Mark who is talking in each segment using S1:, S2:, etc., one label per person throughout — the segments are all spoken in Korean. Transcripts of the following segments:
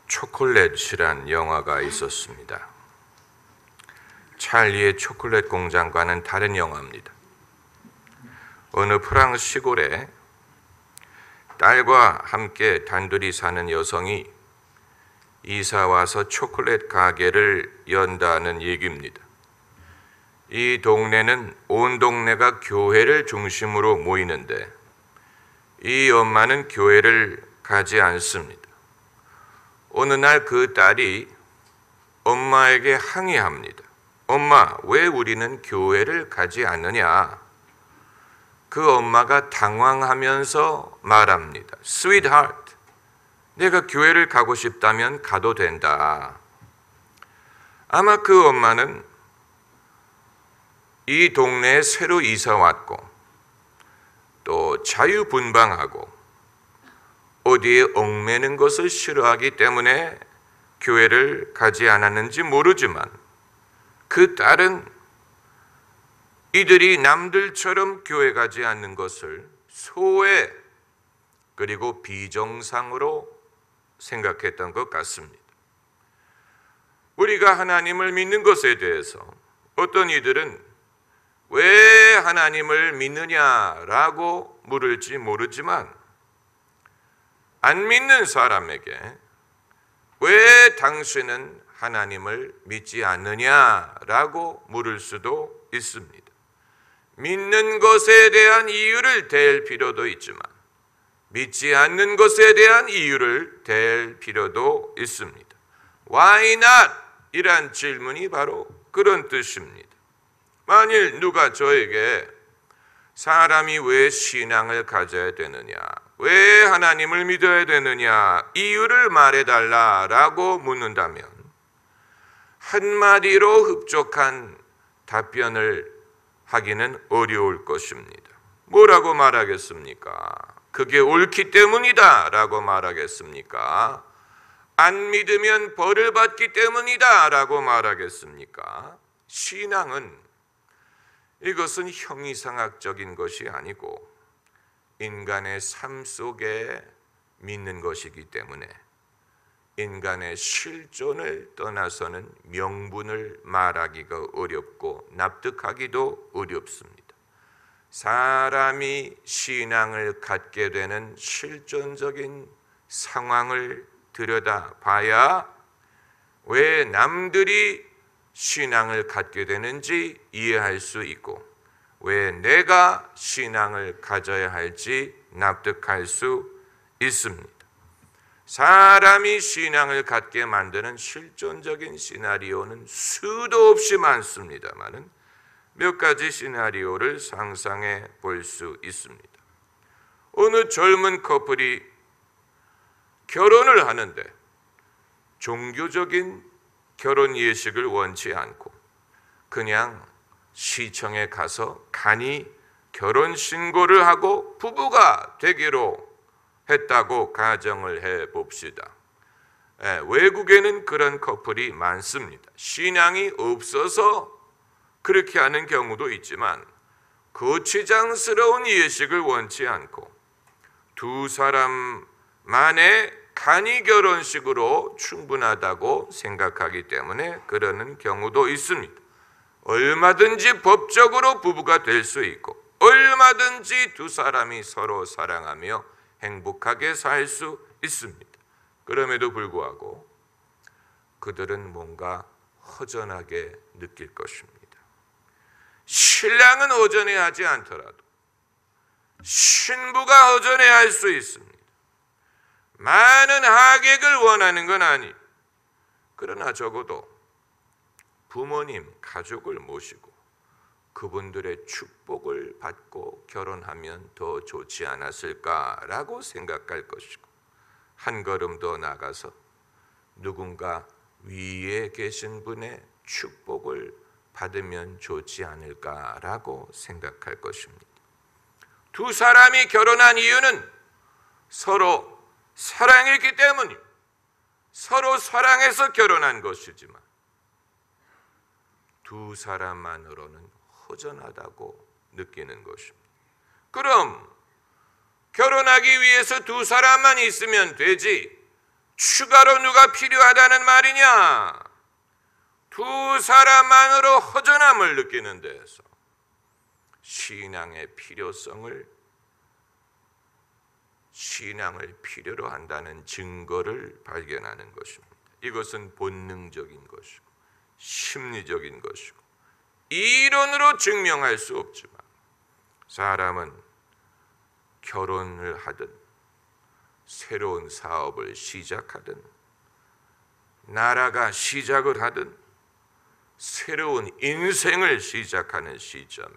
S1: 초콜릿이란 영화가 있었습니다. 찰리의 초콜릿 공장과는 다른 영화입니다. 어느 프랑스 시골에 딸과 함께 단둘이 사는 여성이 이사 와서 초콜릿 가게를 연다는 얘기입니다. 이 동네는 온 동네가 교회를 중심으로 모이는데 이 엄마는 교회를 가지 않습니다. 어느 날 그 딸이 엄마에게 항의합니다. 엄마, 왜 우리는 교회를 가지 않느냐? 그 엄마가 당황하면서 말합니다. Sweetheart, 내가 교회를 가고 싶다면 가도 된다. 아마 그 엄마는 이 동네에 새로 이사 왔고 또 자유분방하고 어디에 얽매는 것을 싫어하기 때문에 교회를 가지 않았는지 모르지만 그 딸은 이들이 남들처럼 교회 가지 않는 것을 소외 그리고 비정상으로 생각했던 것 같습니다. 우리가 하나님을 믿는 것에 대해서 어떤 이들은 왜 하나님을 믿느냐라고 물을지 모르지만 안 믿는 사람에게 왜 당신은 하나님을 믿지 않느냐라고 물을 수도 있습니다. 믿는 것에 대한 이유를 댈 필요도 있지만 믿지 않는 것에 대한 이유를 댈 필요도 있습니다. Why not? 이란 질문이 바로 그런 뜻입니다. 만일 누가 저에게 사람이 왜 신앙을 가져야 되느냐, 왜 하나님을 믿어야 되느냐, 이유를 말해달라라고 묻는다면 한마디로 흡족한 답변을 하기는 어려울 것입니다. 뭐라고 말하겠습니까? 그게 옳기 때문이다 라고 말하겠습니까? 안 믿으면 벌을 받기 때문이다 라고 말하겠습니까? 신앙은 이것은 형이상학적인 것이 아니고 인간의 삶 속에 믿는 것이기 때문에 인간의 실존을 떠나서는 명분을 말하기가 어렵고 납득하기도 어렵습니다. 사람이 신앙을 갖게 되는 실존적인 상황을 들여다봐야 왜 남들이 신앙을 갖게 되는지 이해할 수 있고 왜 내가 신앙을 가져야 할지 납득할 수 있습니다. 사람이 신앙을 갖게 만드는 실존적인 시나리오는 수도 없이 많습니다만 몇 가지 시나리오를 상상해 볼 수 있습니다. 어느 젊은 커플이 결혼을 하는데 종교적인 결혼 예식을 원치 않고 그냥 시청에 가서 간이 결혼 신고를 하고 부부가 되기로 했다고 가정을 해봅시다. 외국에는 그런 커플이 많습니다. 신앙이 없어서 그렇게 하는 경우도 있지만 거치장스러운 예식을 원치 않고 두 사람만의 간이 결혼식으로 충분하다고 생각하기 때문에 그러는 경우도 있습니다. 얼마든지 법적으로 부부가 될 수 있고 얼마든지 두 사람이 서로 사랑하며 행복하게 살 수 있습니다. 그럼에도 불구하고 그들은 뭔가 허전하게 느낄 것입니다. 신랑은 허전해하지 않더라도 신부가 허전해할 수 있습니다. 많은 하객을 원하는 건 아니. 그러나 적어도 부모님, 가족을 모시고 그분들의 축복을 받고 결혼하면 더 좋지 않았을까라고 생각할 것이고 한 걸음 더 나가서 누군가 위에 계신 분의 축복을 받으면 좋지 않을까라고 생각할 것입니다. 두 사람이 결혼한 이유는 서로 사랑했기 때문입니다. 서로 사랑해서 결혼한 것이지만 두 사람만으로는 허전하다고 느끼는 것입니다. 그럼 결혼하기 위해서 두 사람만 있으면 되지 추가로 누가 필요하다는 말이냐? 두 사람만으로 허전함을 느끼는 데에서 신앙의 필요성을, 신앙을 필요로 한다는 증거를 발견하는 것입니다. 이것은 본능적인 것이고 심리적인 것이고 이론으로 증명할 수 없지만 사람은 결혼을 하든 새로운 사업을 시작하든 나라가 시작을 하든 새로운 인생을 시작하는 시점에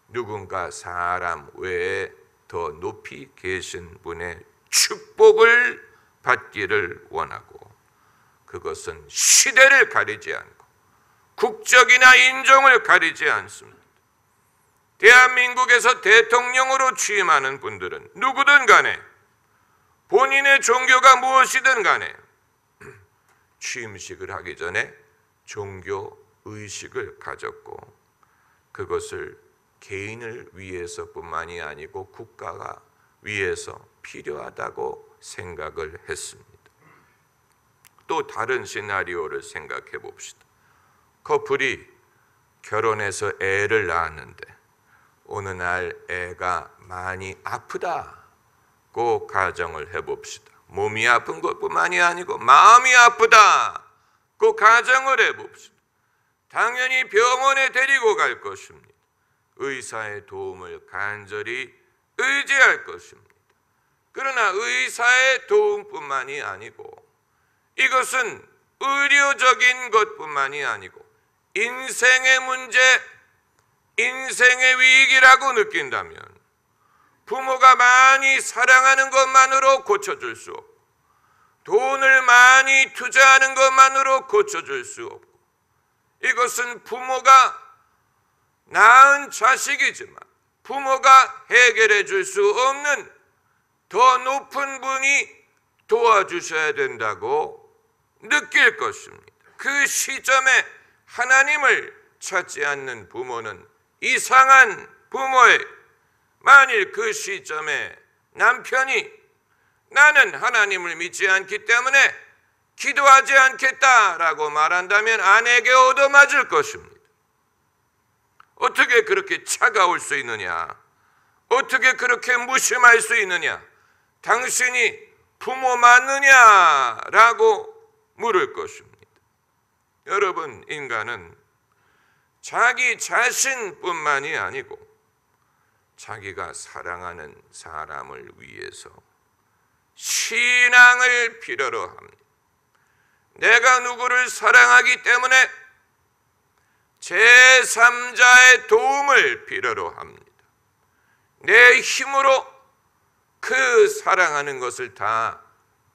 S1: 누군가 사람 외에 더 높이 계신 분의 축복을 받기를 원하고, 그것은 시대를 가리지 않고 국적이나 인종을 가리지 않습니다. 대한민국에서 대통령으로 취임하는 분들은 누구든 간에 본인의 종교가 무엇이든 간에 취임식을 하기 전에 종교 의식을 가졌고, 그것을 개인을 위해서뿐만이 아니고 국가가 위해서 필요하다고 생각을 했습니다. 또 다른 시나리오를 생각해 봅시다. 커플이 결혼해서 애를 낳았는데 어느 날 애가 많이 아프다고 가정을 해봅시다. 몸이 아픈 것뿐만이 아니고 마음이 아프다고 가정을 해봅시다. 당연히 병원에 데리고 갈 것입니다. 의사의 도움을 간절히 의지할 것입니다. 그러나 의사의 도움뿐만이 아니고 이것은 의료적인 것뿐만이 아니고 인생의 문제, 인생의 위기라고 느낀다면 부모가 많이 사랑하는 것만으로 고쳐줄 수 없고 돈을 많이 투자하는 것만으로 고쳐줄 수 없고, 이것은 부모가 낳은 자식이지만 부모가 해결해 줄 수 없는 더 높은 분이 도와주셔야 된다고 느낄 것입니다. 그 시점에 하나님을 찾지 않는 부모는 이상한 부모에, 만일 그 시점에 남편이 나는 하나님을 믿지 않기 때문에 기도하지 않겠다라고 말한다면 아내에게 얻어맞을 것입니다. 어떻게 그렇게 차가울 수 있느냐? 어떻게 그렇게 무심할 수 있느냐? 당신이 부모 맞느냐라고 물을 것입니다. 여러분, 인간은 자기 자신뿐만이 아니고 자기가 사랑하는 사람을 위해서 신앙을 필요로 합니다. 내가 누구를 사랑하기 때문에 제3자의 도움을 필요로 합니다. 내 힘으로 그 사랑하는 것을 다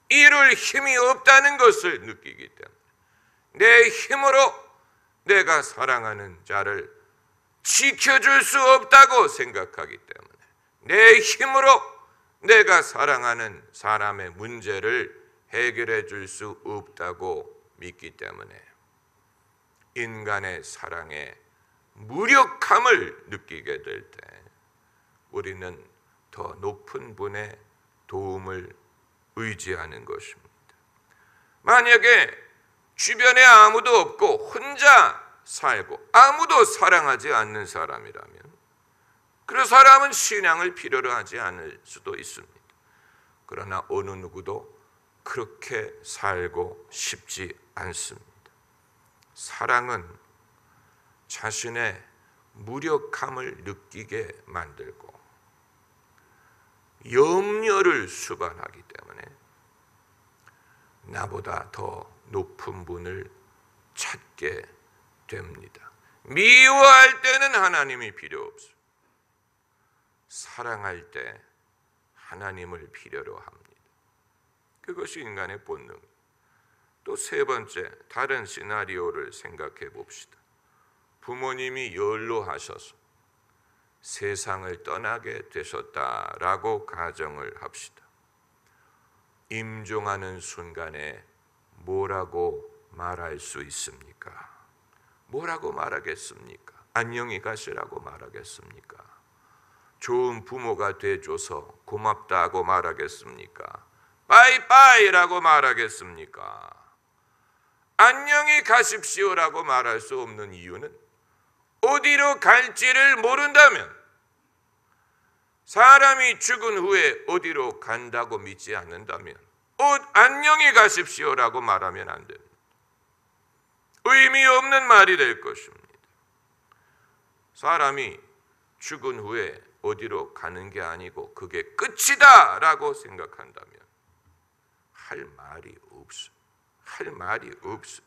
S1: 이룰 힘이 없다는 것을 느끼기 때문에 내 힘으로 내가 사랑하는 자를 지켜줄 수 없다고 생각하기 때문에 내 힘으로 내가 사랑하는 사람의 문제를 해결해 줄 수 없다고 믿기 때문에 인간의 사랑에 무력함을 느끼게 될 때 우리는 더 높은 분의 도움을 의지하는 것입니다. 만약에 주변에 아무도 없고 혼자 살고 아무도 사랑하지 않는 사람이라면 그 사람은 신앙을 필요로 하지 않을 수도 있습니다. 그러나 어느 누구도 그렇게 살고 싶지 않습니다. 사랑은 자신의 무력함을 느끼게 만들고 염려를 수반하기 때문에 나보다 더 높은 분을 찾게 됩니다. 미워할 때는 하나님이 필요 없어요. 사랑할 때 하나님을 필요로 합니다. 그것이 인간의 본능. 또 세 번째, 다른 시나리오를 생각해 봅시다. 부모님이 연로하셔서 세상을 떠나게 되셨다라고 가정을 합시다. 임종하는 순간에 뭐라고 말할 수 있습니까? 뭐라고 말하겠습니까? 안녕히 가시라고 말하겠습니까? 좋은 부모가 돼줘서 고맙다고 말하겠습니까? 바이바이라고 말하겠습니까? 안녕히 가십시오라고 말할 수 없는 이유는 어디로 갈지를 모른다면, 사람이 죽은 후에 어디로 간다고 믿지 않는다면 안녕히 가십시오라고 말하면 안 됩니다. 의미 없는 말이 될 것입니다. 사람이 죽은 후에 어디로 가는 게 아니고 그게 끝이다 라고 생각한다면 할 말이 없어. 할 말이 없어.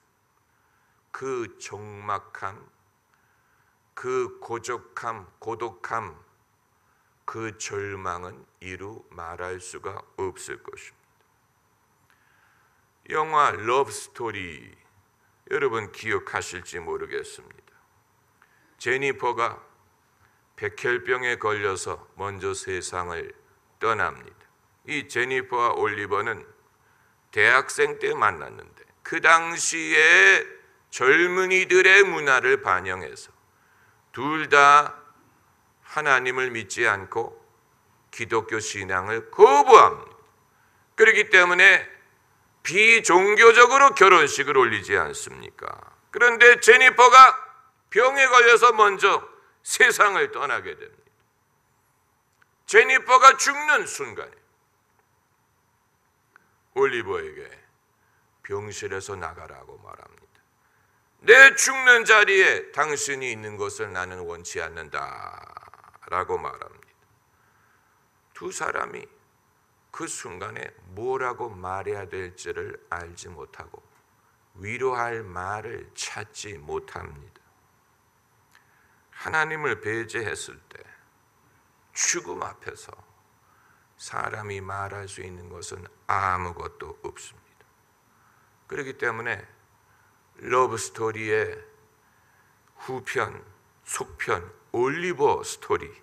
S1: 그 적막함, 그 고적함, 고독함, 그 절망은 이루 말할 수가 없을 것입니다. 영화 러브스토리, 여러분 기억하실지 모르겠습니다. 제니퍼가 백혈병에 걸려서 먼저 세상을 떠납니다. 이 제니퍼와 올리버는 대학생 때 만났는데 그 당시에 젊은이들의 문화를 반영해서 둘 다 하나님을 믿지 않고 기독교 신앙을 거부합니다. 그렇기 때문에 비종교적으로 결혼식을 올리지 않습니까? 그런데 제니퍼가 병에 걸려서 먼저 세상을 떠나게 됩니다. 제니퍼가 죽는 순간에 올리버에게 병실에서 나가라고 말합니다. 내 죽는 자리에 당신이 있는 것을 나는 원치 않는다 라고 말합니다. 두 사람이 그 순간에 뭐라고 말해야 될지를 알지 못하고 위로할 말을 찾지 못합니다. 하나님을 배제했을 때 죽음 앞에서 사람이 말할 수 있는 것은 아무것도 없습니다. 그렇기 때문에 러브스토리의 후편, 속편 올리버 스토리를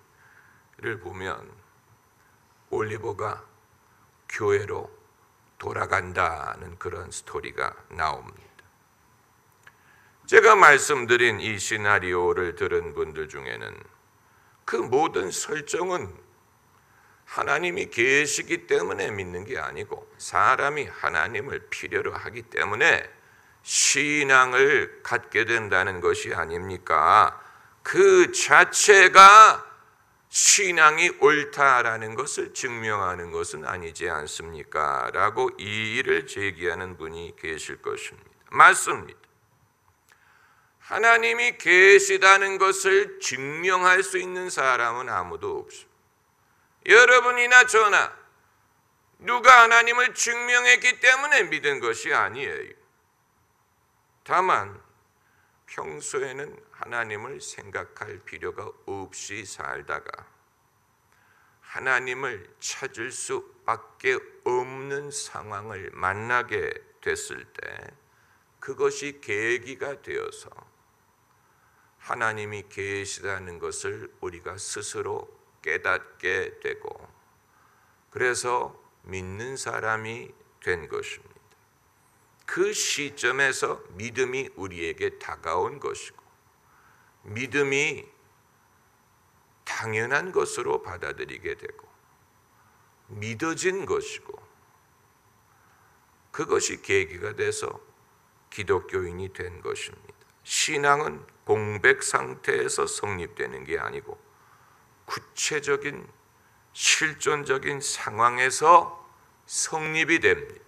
S1: 보면 올리버가 교회로 돌아간다는 그런 스토리가 나옵니다. 제가 말씀드린 이 시나리오를 들은 분들 중에는 그 모든 설정은 하나님이 계시기 때문에 믿는 게 아니고 사람이 하나님을 필요로 하기 때문에 신앙을 갖게 된다는 것이 아닙니까? 그 자체가 신앙이 옳다라는 것을 증명하는 것은 아니지 않습니까? 라고 이의를 제기하는 분이 계실 것입니다. 맞습니다. 하나님이 계시다는 것을 증명할 수 있는 사람은 아무도 없습니다. 여러분이나 저나 누가 하나님을 증명했기 때문에 믿은 것이 아니에요. 다만 평소에는 하나님을 생각할 필요가 없이 살다가 하나님을 찾을 수밖에 없는 상황을 만나게 됐을 때 그것이 계기가 되어서 하나님이 계시다는 것을 우리가 스스로 깨닫게 되고 그래서 믿는 사람이 된 것입니다. 그 시점에서 믿음이 우리에게 다가온 것이고 믿음이 당연한 것으로 받아들이게 되고 믿어진 것이고 그것이 계기가 돼서 기독교인이 된 것입니다. 신앙은 공백 상태에서 성립되는 게 아니고 구체적인 실존적인 상황에서 성립이 됩니다.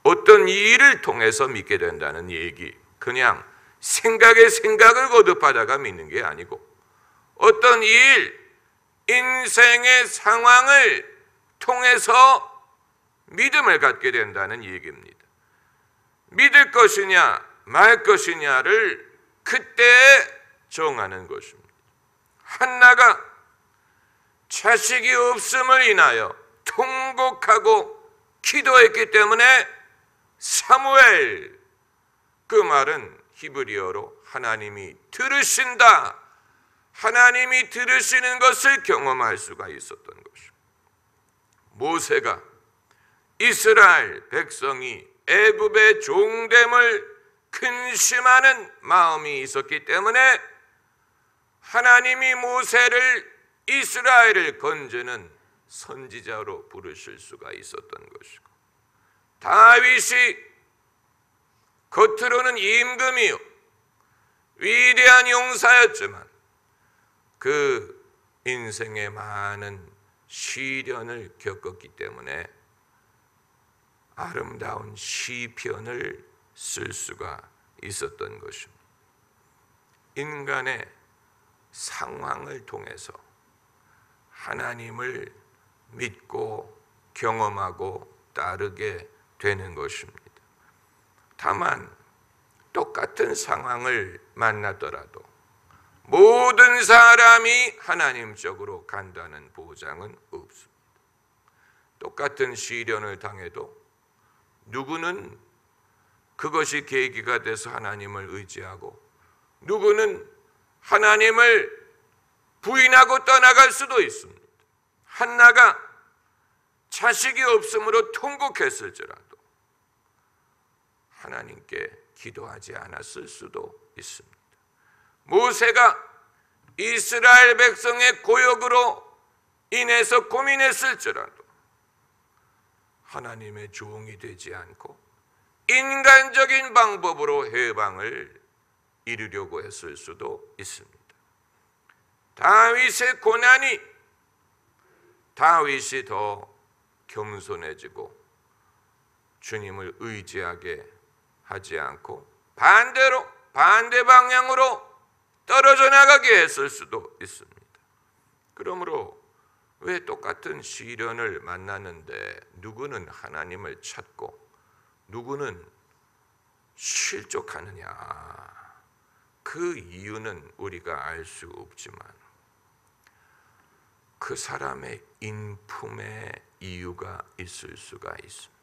S1: 어떤 일을 통해서 믿게 된다는 얘기, 그냥 생각에 생각을 거듭하다가 믿는 게 아니고 어떤 일, 인생의 상황을 통해서 믿음을 갖게 된다는 얘기입니다. 믿을 것이냐 말 것이냐를 그때 정하는 것입니다. 한나가 자식이 없음을 인하여 통곡하고 기도했기 때문에 사무엘, 그 말은 히브리어로 하나님이 들으신다, 하나님이 들으시는 것을 경험할 수가 있었던 것입니다. 모세가 이스라엘 백성이 애굽의 종됨을 근심하는 마음이 있었기 때문에 하나님이 모세를 이스라엘을 건지는 선지자로 부르실 수가 있었던 것이고 다윗이 겉으로는 임금이요 위대한 용사였지만 그 인생에 많은 시련을 겪었기 때문에 아름다운 시편을 쓸 수가 있었던 것입니다. 인간의 상황을 통해서 하나님을 믿고 경험하고 따르게 되는 것입니다. 다만 똑같은 상황을 만나더라도 모든 사람이 하나님적으로 간다는 보장은 없습니다. 똑같은 시련을 당해도 누구는 그것이 계기가 돼서 하나님을 의지하고 누구는 하나님을 부인하고 떠나갈 수도 있습니다. 한나가 자식이 없으므로 통곡했을지라도 하나님께 기도하지 않았을 수도 있습니다. 모세가 이스라엘 백성의 고역으로 인해서 고민했을지라도 하나님의 종이 되지 않고 인간적인 방법으로 해방을 이루려고 했을 수도 있습니다. 다윗의 고난이 다윗이 더 겸손해지고 주님을 의지하게 하지 않고 반대로 반대 방향으로 떨어져 나가게 했을 수도 있습니다. 그러므로 왜 똑같은 시련을 만나는데 누구는 하나님을 찾고 누구는 실족하느냐? 그 이유는 우리가 알 수 없지만 그 사람의 인품에 이유가 있을 수가 있습니다.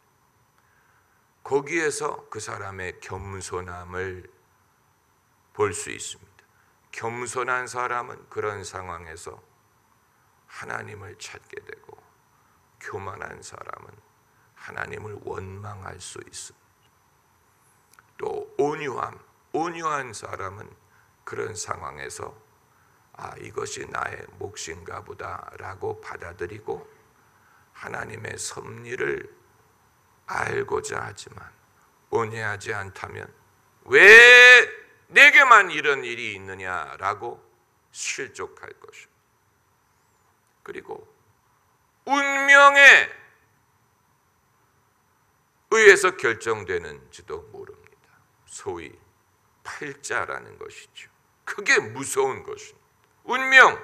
S1: 거기에서 그 사람의 겸손함을 볼 수 있습니다. 겸손한 사람은 그런 상황에서 하나님을 찾게 되고 교만한 사람은 하나님을 원망할 수 있습니다. 또 온유한 사람은 그런 상황에서 이것이 나의 몫인가 보다라고 받아들이고 하나님의 섭리를 알고자 하지만 온유하지 않다면 왜 내게만 이런 일이 있느냐라고 실족할 것입니다. 그리고 운명에 의해서 결정되는지도 모릅니다. 소위 팔자라는 것이죠. 그게 무서운 것입니다. 운명,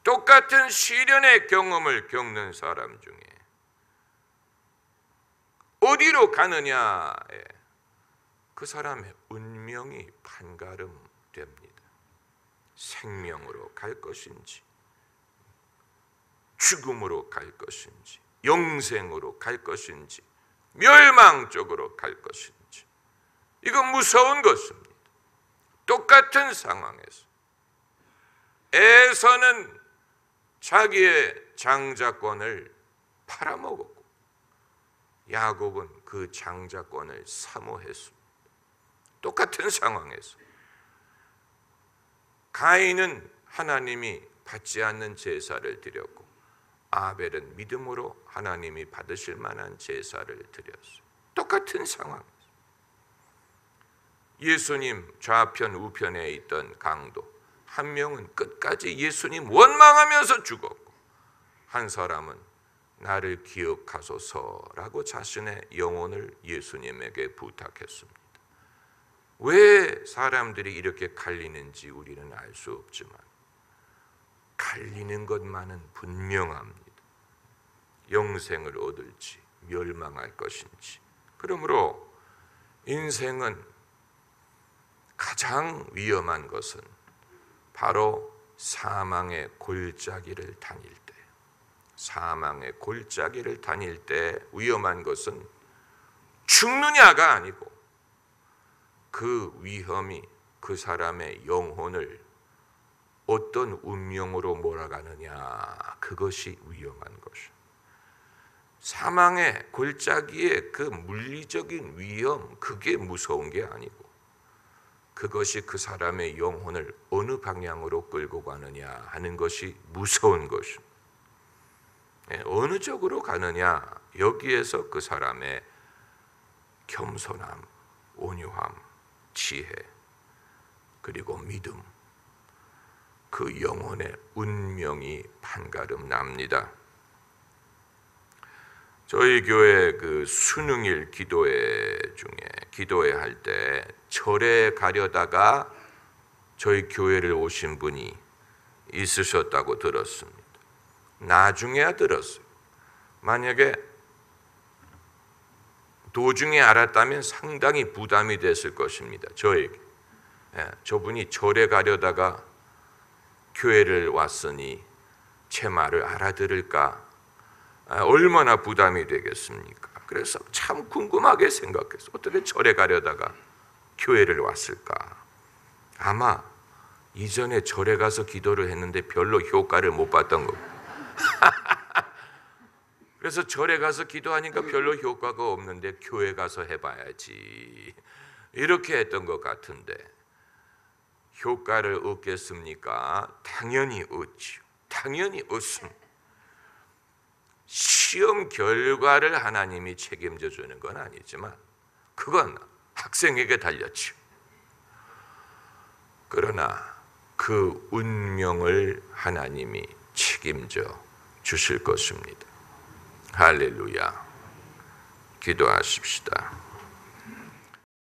S1: 똑같은 시련의 경험을 겪는 사람 중에 어디로 가느냐에 그 사람의 운명이 판가름됩니다. 생명으로 갈 것인지 죽음으로 갈 것인지 영생으로 갈 것인지 멸망 쪽으로 갈 것인지 이건 무서운 것입니다. 똑같은 상황에서 에서는 자기의 장자권을 팔아먹었고 야곱은 그 장자권을 사모했습니다. 똑같은 상황에서 가인은 하나님이 받지 않는 제사를 드렸고 아벨은 믿음으로 하나님이 받으실 만한 제사를 드렸어요. 똑같은 상황에서 예수님 좌편 우편에 있던 강도 한 명은 끝까지 예수님 원망하면서 죽었고 한 사람은 나를 기억하소서라고 자신의 영혼을 예수님에게 부탁했습니다. 왜 사람들이 이렇게 갈리는지 우리는 알 수 없지만 갈리는 것만은 분명합니다. 영생을 얻을지 멸망할 것인지. 그러므로 인생은 가장 위험한 것은 바로 사망의 골짜기를 다닐 때, 사망의 골짜기를 다닐 때 위험한 것은 죽느냐가 아니고 그 위험이 그 사람의 영혼을 어떤 운명으로 몰아가느냐, 그것이 위험한 것이죠. 사망의 골짜기의 그 물리적인 위험, 그게 무서운 게 아니고 그것이 그 사람의 영혼을 어느 방향으로 끌고 가느냐 하는 것이 무서운 것입니다. 어느 쪽으로 가느냐, 여기에서 그 사람의 겸손함, 온유함, 지혜, 그리고 믿음, 그 영혼의 운명이 판가름 납니다. 저희 교회 그 수능일 기도회 중에 기도회 할 때 절에 가려다가 저희 교회를 오신 분이 있으셨다고 들었습니다. 나중에야 들었어요. 만약에 도중에 알았다면 상당히 부담이 됐을 것입니다. 저에게. 저분이 절에 가려다가 교회를 왔으니 제 말을 알아들을까? 얼마나 부담이 되겠습니까? 그래서 참 궁금하게 생각했어요. 어떻게 절에 가려다가 교회를 왔을까? 아마 이전에 절에 가서 기도를 했는데 별로 효과를 못 봤던 겁니다. 그래서 절에 가서 기도하니까 별로 효과가 없는데 교회 가서 해봐야지, 이렇게 했던 것 같은데 효과를 얻겠습니까? 당연히 얻지요. 당연히 얻습니다. 시험 결과를 하나님이 책임져 주는 건 아니지만 그건 학생에게 달렸지요. 그러나 그 운명을 하나님이 책임져 주실 것입니다. 할렐루야. 기도하십시다.